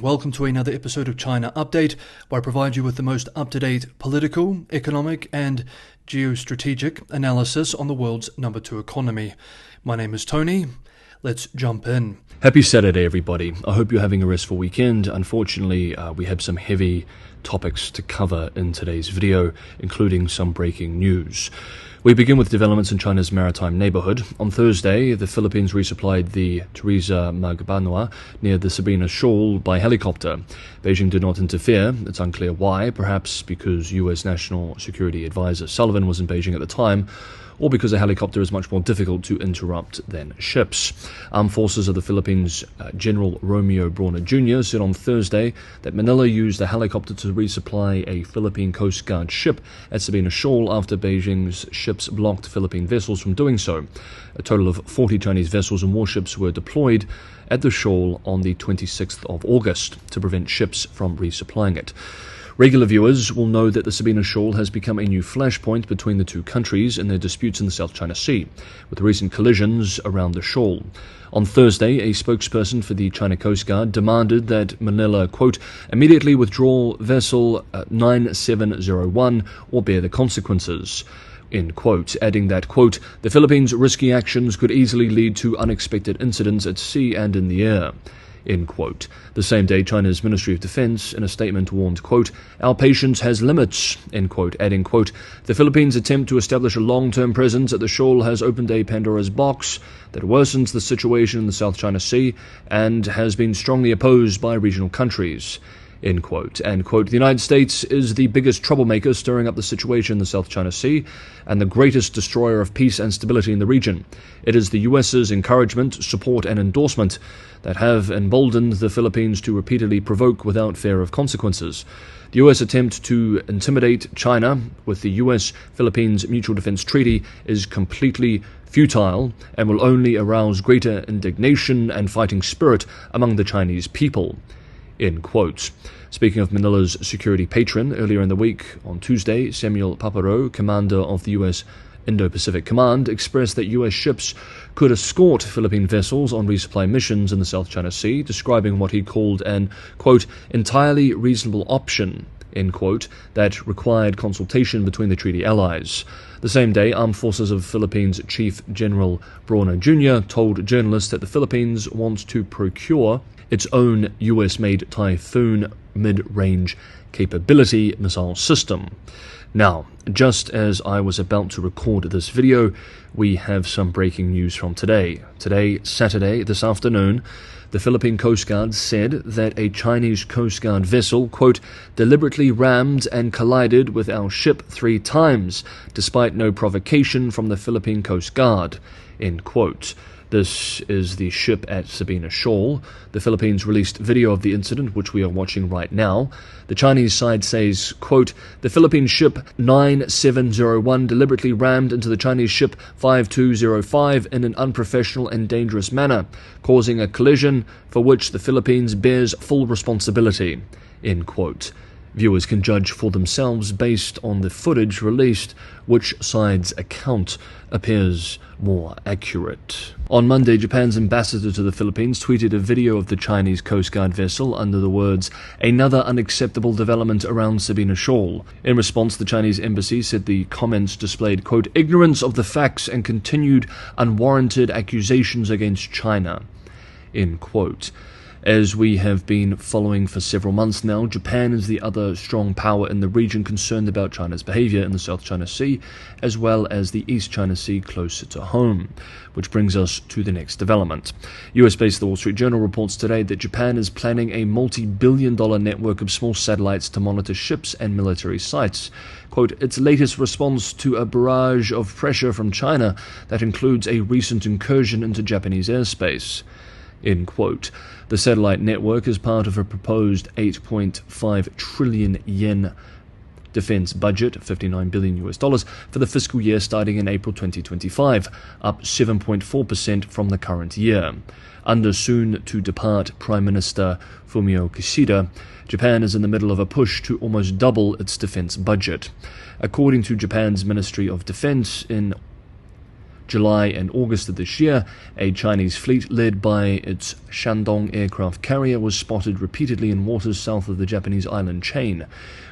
Welcome to another episode of China Update, where I provide you with the most up-to-date political, economic, and geostrategic analysis on the world's number 2 economy. My name is Tony. Let's jump in. Happy Saturday, everybody. I hope you're having a restful weekend. Unfortunately, we have some heavy topics to cover in today's video, including some breaking news. We begin with developments in China's maritime neighborhood. On Thursday, the Philippines resupplied the Teresa Magbanua near the Sabina Shoal by helicopter. Beijing did not interfere. It's unclear why, perhaps because U.S. National Security Advisor Sullivan was in Beijing at the time, or because a helicopter is much more difficult to interrupt than ships. Armed Forces of the Philippines General Romeo Brawner Jr. said on Thursday that Manila used a helicopter to resupply a Philippine Coast Guard ship at Sabina Shoal after Beijing's ships blocked Philippine vessels from doing so. A total of 40 Chinese vessels and warships were deployed at the shoal on the 26th of August to prevent ships from resupplying it. Regular viewers will know that the Sabina Shoal has become a new flashpoint between the two countries in their disputes in the South China Sea, with recent collisions around the shoal. On Thursday, a spokesperson for the China Coast Guard demanded that Manila, quote, immediately withdraw vessel 9701 or bear the consequences, end quote, adding that, quote, the Philippines' risky actions could easily lead to unexpected incidents at sea and in the air. End quote. The same day, China's Ministry of Defense, in a statement, warned, quote, our patience has limits, end quote, adding, quote, the Philippines' attempt to establish a long-term presence at the shoal has opened a Pandora's box that worsens the situation in the South China Sea and has been strongly opposed by regional countries. End quote. And quote, the United States is the biggest troublemaker stirring up the situation in the South China Sea and the greatest destroyer of peace and stability in the region. It is the US's encouragement, support, and endorsement that have emboldened the Philippines to repeatedly provoke without fear of consequences. The U.S. attempt to intimidate China with the U.S.-Philippines Mutual Defense Treaty is completely futile and will only arouse greater indignation and fighting spirit among the Chinese people. End quote. Speaking of Manila's security patron, earlier in the week, on Tuesday, Samuel Paparo, commander of the U.S. Indo-Pacific Command, expressed that U.S. ships could escort Philippine vessels on resupply missions in the South China Sea, describing what he called an, quote, entirely reasonable option, end quote, that required consultation between the treaty allies. The same day, Armed Forces of Philippines Chief General Brawner Jr. told journalists that the Philippines wants to procure its own US-made Typhoon mid-range capability missile system. Now, just as I was about to record this video, we have some breaking news from today. Today, Saturday, this afternoon, the Philippine Coast Guard said that a Chinese Coast Guard vessel, quote, deliberately rammed and collided with our ship 3 times, despite no provocation from the Philippine Coast Guard, end quote. This is the ship at Sabina Shoal. The Philippines released video of the incident, which we are watching right now. The Chinese side says, quote, the Philippine ship 9701 deliberately rammed into the Chinese ship 5205 in an unprofessional and dangerous manner, causing a collision for which the Philippines bears full responsibility, end quote. Viewers can judge for themselves based on the footage released which side's account appears more accurate. On Monday, Japan's ambassador to the Philippines tweeted a video of the Chinese Coast Guard vessel under the words, another unacceptable development around Sabina Shoal. In response, the Chinese embassy said the comments displayed, quote, ignorance of the facts and continued unwarranted accusations against China, end quote. As we have been following for several months now, Japan is the other strong power in the region concerned about China's behavior in the South China Sea, as well as the East China Sea closer to home. Which brings us to the next development. US-based The Wall Street Journal reports today that Japan is planning a multi-billion-dollar network of small satellites to monitor ships and military sites. Quote, its latest response to a barrage of pressure from China that includes a recent incursion into Japanese airspace. End quote. The satellite network is part of a proposed 8.5 trillion yen defense budget, $59 billion for the fiscal year starting in April 2025, up 7.4% from the current year. Under soon-to-depart Prime Minister Fumio Kishida, Japan is in the middle of a push to almost double its defense budget. According to Japan's Ministry of Defense, in July and August of this year, a Chinese fleet led by its Shandong aircraft carrier was spotted repeatedly in waters south of the Japanese island chain,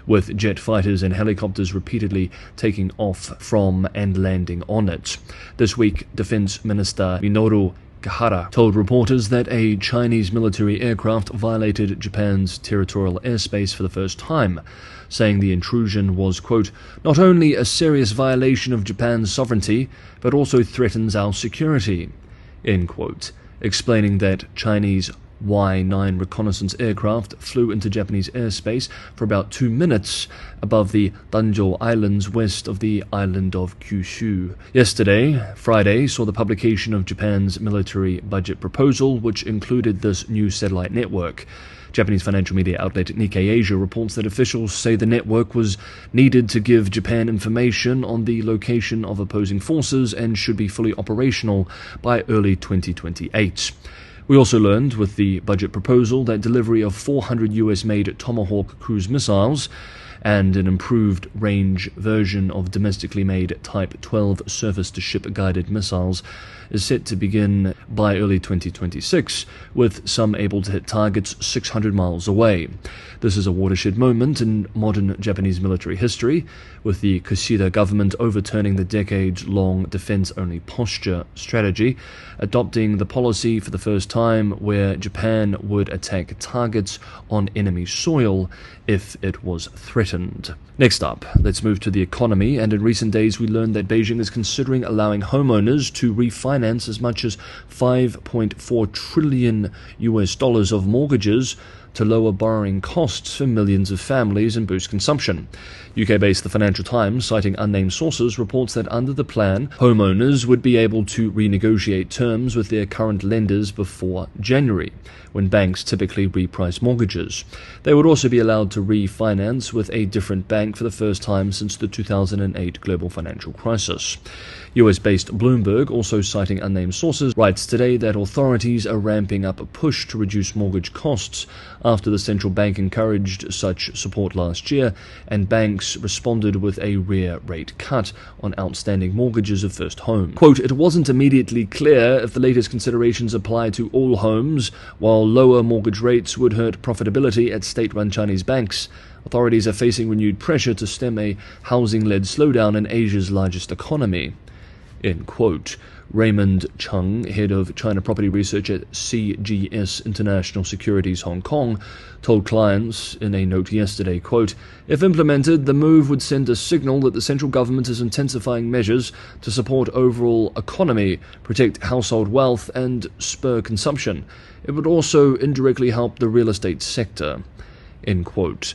with jet fighters and helicopters repeatedly taking off from and landing on it. This week, Defense Minister Minoru Kihara told reporters that a Chinese military aircraft violated Japan's territorial airspace for the first time, saying the intrusion was, quote, not only a serious violation of Japan's sovereignty, but also threatens our security, end quote, explaining that Chinese Y-9 reconnaissance aircraft flew into Japanese airspace for about 2 minutes above the Danjo Islands west of the island of Kyushu. Yesterday, Friday, saw the publication of Japan's military budget proposal, which included this new satellite network. Japanese financial media outlet Nikkei Asia reports that officials say the network was needed to give Japan information on the location of opposing forces and should be fully operational by early 2028. We also learned with the budget proposal that delivery of 400 US-made Tomahawk cruise missiles and an improved range version of domestically made Type 12 surface-to-ship guided missiles is set to begin by early 2026, with some able to hit targets 600 miles away. This is a watershed moment in modern Japanese military history, with the Kishida government overturning the decades-long defense-only posture strategy, adopting the policy for the first time where Japan would attack targets on enemy soil if it was threatened. Next up, let's move to the economy, and in recent days we learned that Beijing is considering allowing homeowners to refinance as much as $5.4 trillion of mortgages to lower borrowing costs for millions of families and boost consumption. UK-based The Financial Times, citing unnamed sources, reports that under the plan, homeowners would be able to renegotiate terms with their current lenders before January, when banks typically reprice mortgages. They would also be allowed to refinance with a different bank for the first time since the 2008 global financial crisis. US-based Bloomberg, also citing unnamed sources, writes today that authorities are ramping up a push to reduce mortgage costs after the central bank encouraged such support last year, and banks responded with a rare rate cut on outstanding mortgages of first homes. Quote, it wasn't immediately clear if the latest considerations apply to all homes, while lower mortgage rates would hurt profitability at state-run Chinese banks. Authorities are facing renewed pressure to stem a housing-led slowdown in Asia's largest economy. End quote. Raymond Chung, head of China property research at CGS International Securities Hong Kong, told clients in a note yesterday, quote, if implemented, the move would send a signal that the central government is intensifying measures to support overall economy, protect household wealth, and spur consumption. It would also indirectly help the real estate sector. End quote.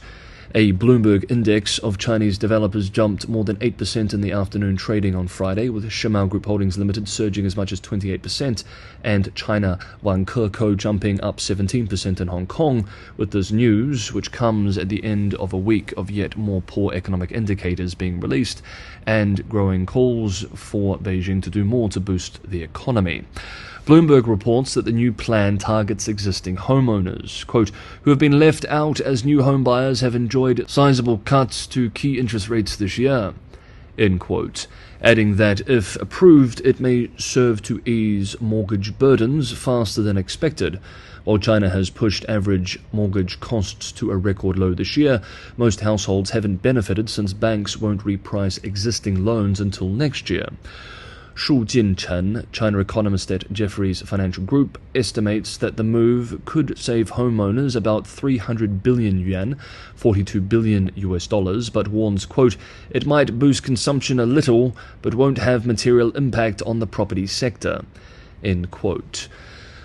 A Bloomberg index of Chinese developers jumped more than 8% in the afternoon trading on Friday, with Shimao Group Holdings Limited surging as much as 28% and China Vanke Co jumping up 17% in Hong Kong, with this news, which comes at the end of a week of yet more poor economic indicators being released and growing calls for Beijing to do more to boost the economy. Bloomberg reports that the new plan targets existing homeowners, quote, who have been left out as new home buyers have enjoyed sizable cuts to key interest rates this year, end quote, adding that if approved, it may serve to ease mortgage burdens faster than expected. While China has pushed average mortgage costs to a record low this year, most households haven't benefited since banks won't reprice existing loans until next year. Shu Jinchen, China economist at Jefferies Financial Group, estimates that the move could save homeowners about 300 billion yuan, $42 billion, but warns, quote, it might boost consumption a little, but won't have material impact on the property sector, end quote.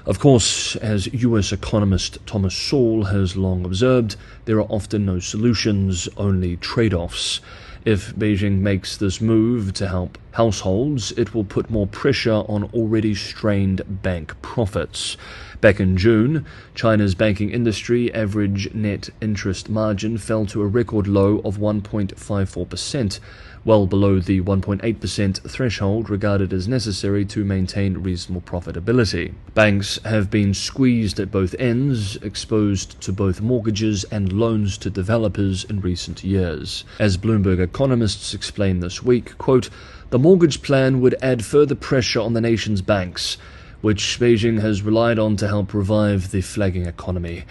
Of course, as US economist Thomas Sowell has long observed, there are often no solutions, only trade-offs. If Beijing makes this move to help households, it will put more pressure on already strained bank profits. Back in June, China's banking industry average net interest margin fell to a record low of 1.54%, well below the 1.8% threshold regarded as necessary to maintain reasonable profitability. Banks have been squeezed at both ends, exposed to both mortgages and loans to developers in recent years. As Bloomberg economists explained this week, quote, "The mortgage plan would add further pressure on the nation's banks, which Beijing has relied on to help revive the flagging economy.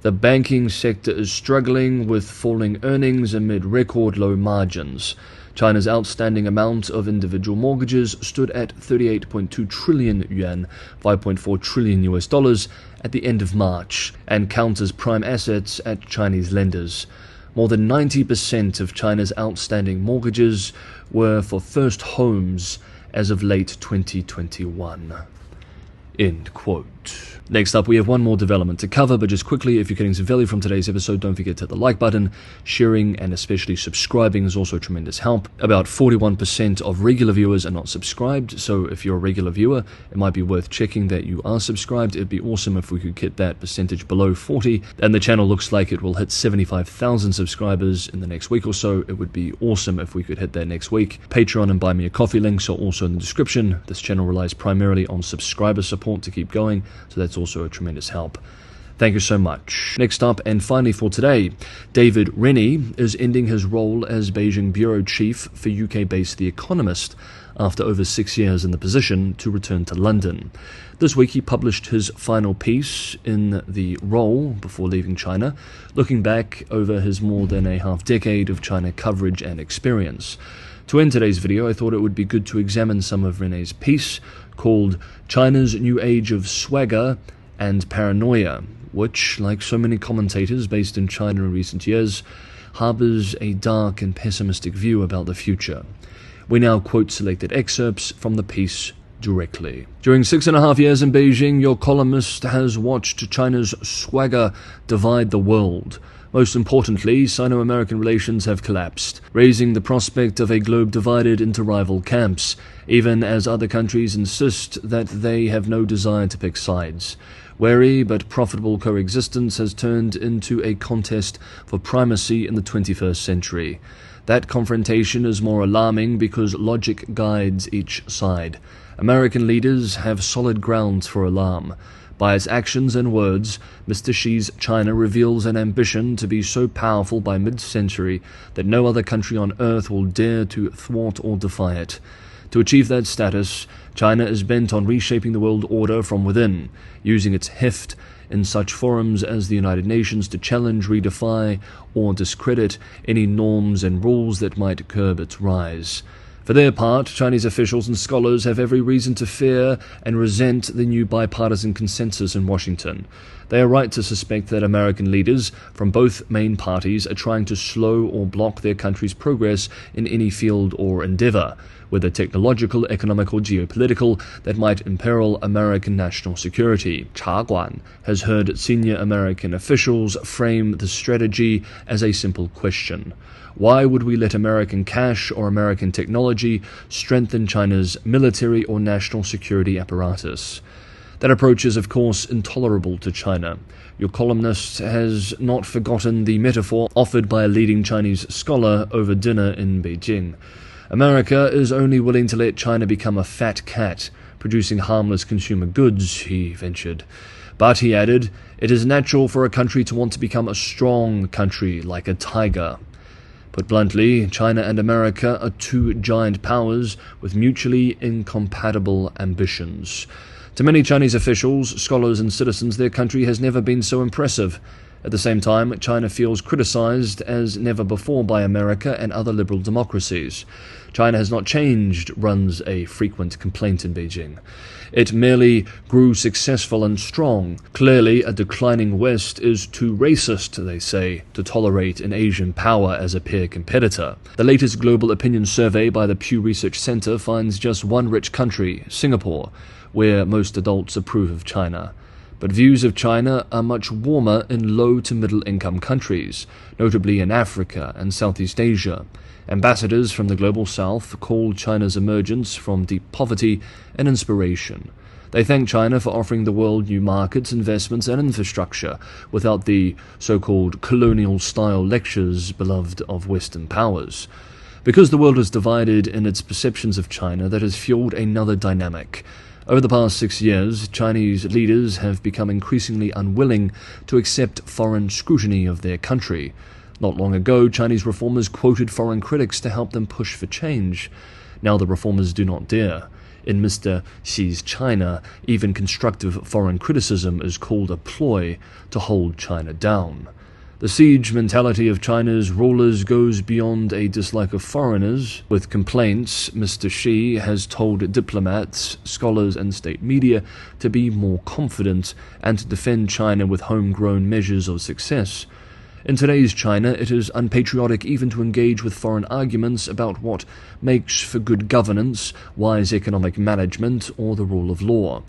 The banking sector is struggling with falling earnings amid record low margins. China's outstanding amount of individual mortgages stood at 38.2 trillion yuan, $5.4 trillion at the end of March, and counts as prime assets at Chinese lenders. More than 90% of China's outstanding mortgages were for first homes as of late 2021. End quote. Next up, we have one more development to cover, but just quickly, if you're getting some value from today's episode, don't forget to hit the like button. Sharing and especially subscribing is also a tremendous help. About 41% of regular viewers are not subscribed, so if you're a regular viewer, it might be worth checking that you are subscribed. It'd be awesome if we could get that percentage below 40, and the channel looks like it will hit 75,000 subscribers in the next week or so. It would be awesome if we could hit that next week. Patreon and Buy Me a Coffee links are also in the description. This channel relies primarily on subscriber support to keep going, so that's also a tremendous help. Thank you so much. Next up, and finally for today, David Rennie is ending his role as Beijing bureau chief for UK-based The Economist after over 6 years in the position to return to London. This week he published his final piece in the role before leaving China, looking back over his more than a half-decade of China coverage and experience. To end today's video, I thought it would be good to examine some of Rennie's piece called China's New Age of Swagger and Paranoia, which, like so many commentators based in China in recent years, harbors a dark and pessimistic view about the future. We now quote selected excerpts from the piece directly. During 6.5 years in Beijing, your columnist has watched China's swagger divide the world. Most importantly, Sino-American relations have collapsed, raising the prospect of a globe divided into rival camps, even as other countries insist that they have no desire to pick sides. Wary but profitable coexistence has turned into a contest for primacy in the 21st century. That confrontation is more alarming because logic guides each side. American leaders have solid grounds for alarm. By its actions and words, Mr. Xi's China reveals an ambition to be so powerful by mid-century that no other country on earth will dare to thwart or defy it. To achieve that status, China is bent on reshaping the world order from within, using its heft in such forums as the United Nations to challenge, redefine, or discredit any norms and rules that might curb its rise. For their part, Chinese officials and scholars have every reason to fear and resent the new bipartisan consensus in Washington. They are right to suspect that American leaders from both main parties are trying to slow or block their country's progress in any field or endeavor, whether technological, economic, or geopolitical, that might imperil American national security. Cha Guan has heard senior American officials frame the strategy as a simple question. Why would we let American cash or American technology strengthen China's military or national security apparatus? That approach is, of course, intolerable to China. Your columnist has not forgotten the metaphor offered by a leading Chinese scholar over dinner in Beijing. America is only willing to let China become a fat cat, producing harmless consumer goods, he ventured. But, he added, it is natural for a country to want to become a strong country like a tiger. Put bluntly, China and America are two giant powers with mutually incompatible ambitions. To many Chinese officials, scholars, and citizens, their country has never been so impressive. At the same time, China feels criticized as never before by America and other liberal democracies. China has not changed, runs a frequent complaint in Beijing. It merely grew successful and strong. Clearly, a declining West is too racist, they say, to tolerate an Asian power as a peer competitor. The latest global opinion survey by the Pew Research Center finds just one rich country, Singapore, where most adults approve of China. But views of China are much warmer in low to middle income countries, notably in Africa and Southeast Asia. Ambassadors from the global south call China's emergence from deep poverty an inspiration. They thank China for offering the world new markets, investments and infrastructure without the so-called colonial-style lectures beloved of Western powers. Because the world is divided in its perceptions of China, that has fueled another dynamic. Over the past 6 years, Chinese leaders have become increasingly unwilling to accept foreign scrutiny of their country. Not long ago, Chinese reformers quoted foreign critics to help them push for change. Now the reformers do not dare. In Mr. Xi's China, even constructive foreign criticism is called a ploy to hold China down. The siege mentality of China's rulers goes beyond a dislike of foreigners. With complaints, Mr. Xi has told diplomats, scholars and state media to be more confident and to defend China with homegrown measures of success. In today's China, it is unpatriotic even to engage with foreign arguments about what makes for good governance, wise economic management, or the rule of law.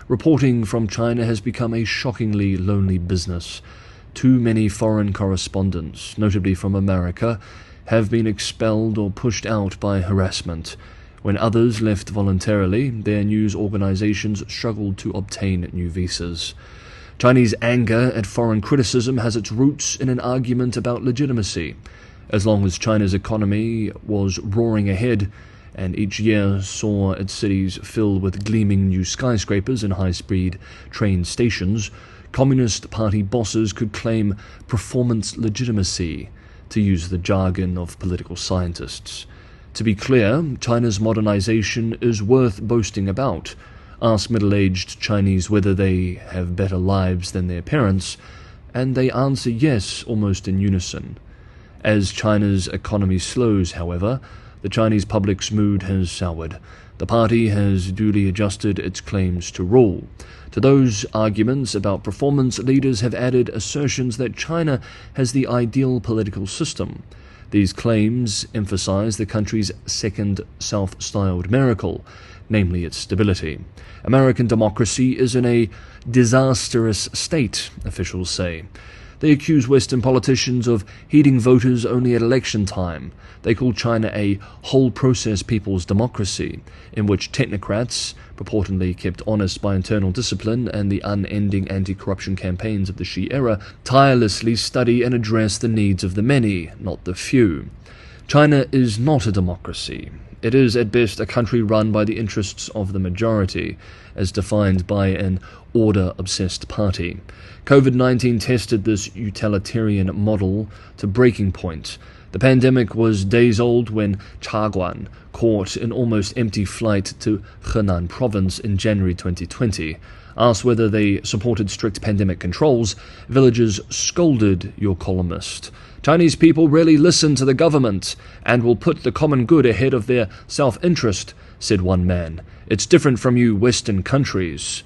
Reporting from China has become a shockingly lonely business. Too many foreign correspondents, notably from America, have been expelled or pushed out by harassment. When others left voluntarily, their news organizations struggled to obtain new visas. Chinese anger at foreign criticism has its roots in an argument about legitimacy. As long as China's economy was roaring ahead, and each year saw its cities filled with gleaming new skyscrapers and high-speed train stations, Communist Party bosses could claim performance legitimacy, to use the jargon of political scientists. To be clear, China's modernization is worth boasting about. Ask middle-aged Chinese whether they have better lives than their parents, and they answer yes almost in unison. As China's economy slows, however, the Chinese public's mood has soured. The party has duly adjusted its claims to rule. To those arguments about performance, leaders have added assertions that China has the ideal political system. These claims emphasize the country's second self-styled miracle, namely its stability. American democracy is in a disastrous state, officials say. They accuse Western politicians of heeding voters only at election time. They call China a whole-process people's democracy, in which technocrats, purportedly kept honest by internal discipline and the unending anti-corruption campaigns of the Xi era, tirelessly study and address the needs of the many, not the few. China is not a democracy. It is at best a country run by the interests of the majority, as defined by an order-obsessed party. COVID-19 tested this utilitarian model to breaking point. The pandemic was days old when Chaguan caught an almost empty flight to Henan province in January 2020. Asked whether they supported strict pandemic controls, villagers scolded your columnist. Chinese people rarely listen to the government and will put the common good ahead of their self-interest, said one man. It's different from you Western countries.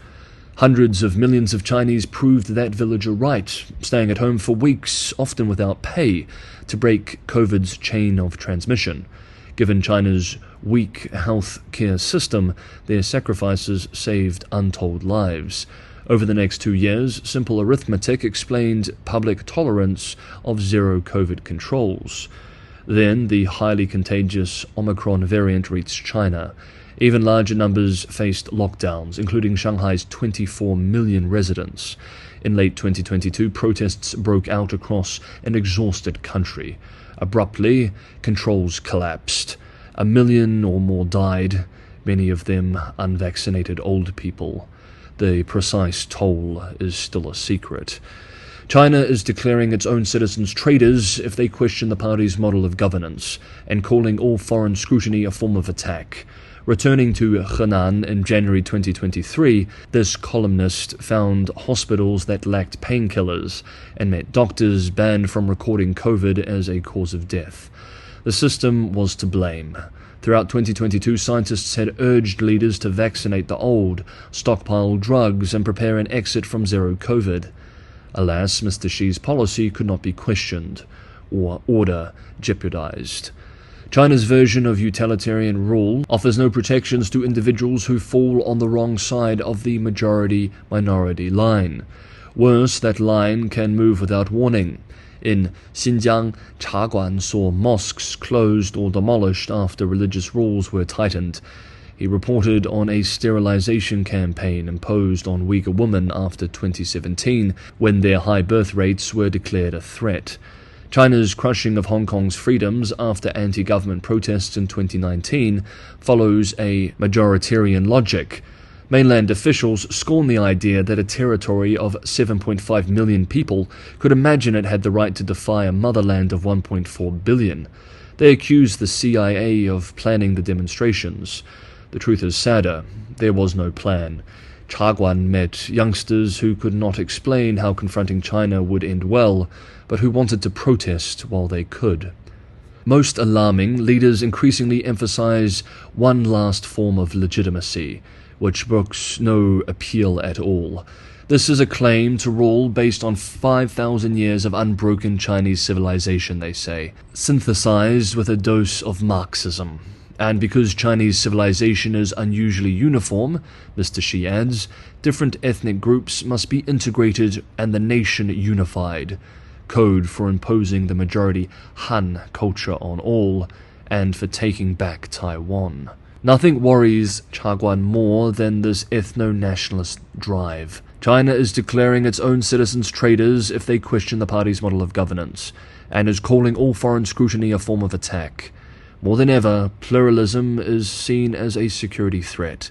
Hundreds of millions of Chinese proved that villager right, staying at home for weeks, often without pay, to break COVID's chain of transmission. Given China's weak health care system, their sacrifices saved untold lives. Over the next 2 years, simple arithmetic explained public tolerance of zero COVID controls. Then the highly contagious Omicron variant reached China. Even larger numbers faced lockdowns, including Shanghai's 24 million residents. In late 2022, protests broke out across an exhausted country. Abruptly, controls collapsed. 1 million or more died, many of them unvaccinated old people. The precise toll is still a secret. China is declaring its own citizens traitors if they question the party's model of governance, and calling all foreign scrutiny a form of attack. Returning to Henan in January 2023, this columnist found hospitals that lacked painkillers and met doctors banned from recording COVID as a cause of death. The system was to blame. Throughout 2022, scientists had urged leaders to vaccinate the old, stockpile drugs, and prepare an exit from zero COVID. Alas, Mr. Xi's policy could not be questioned or order jeopardized. China's version of utilitarian rule offers no protections to individuals who fall on the wrong side of the majority-minority line. Worse, that line can move without warning. In Xinjiang, Chaguan saw mosques closed or demolished after religious rules were tightened. He reported on a sterilization campaign imposed on Uyghur women after 2017, when their high birth rates were declared a threat. China's crushing of Hong Kong's freedoms after anti-government protests in 2019 follows a majoritarian logic. Mainland officials scorn the idea that a territory of 7.5 million people could imagine it had the right to defy a motherland of 1.4 billion. They accuse the CIA of planning the demonstrations. The truth is sadder. There was no plan. Chaguan met youngsters who could not explain how confronting China would end well, but who wanted to protest while they could. Most alarming, leaders increasingly emphasize one last form of legitimacy, which brooks no appeal at all. This is a claim to rule based on 5,000 years of unbroken Chinese civilization, they say, synthesized with a dose of Marxism. And because Chinese civilization is unusually uniform, Mr. Xi adds, different ethnic groups must be integrated and the nation unified. Code for imposing the majority Han culture on all, and for taking back Taiwan. Nothing worries Chaguan more than this ethno-nationalist drive. China is declaring its own citizens traitors if they question the party's model of governance, and is calling all foreign scrutiny a form of attack. More than ever, pluralism is seen as a security threat.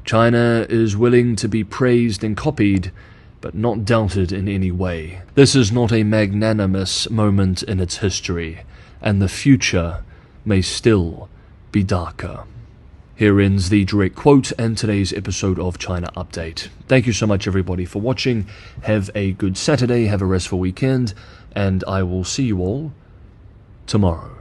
China is willing to be praised and copied, but not doubted in any way. This is not a magnanimous moment in its history, and the future may still be darker. Here ends the direct quote and today's episode of China Update. Thank you so much everybody for watching. Have a good Saturday, have a restful weekend, and I will see you all tomorrow.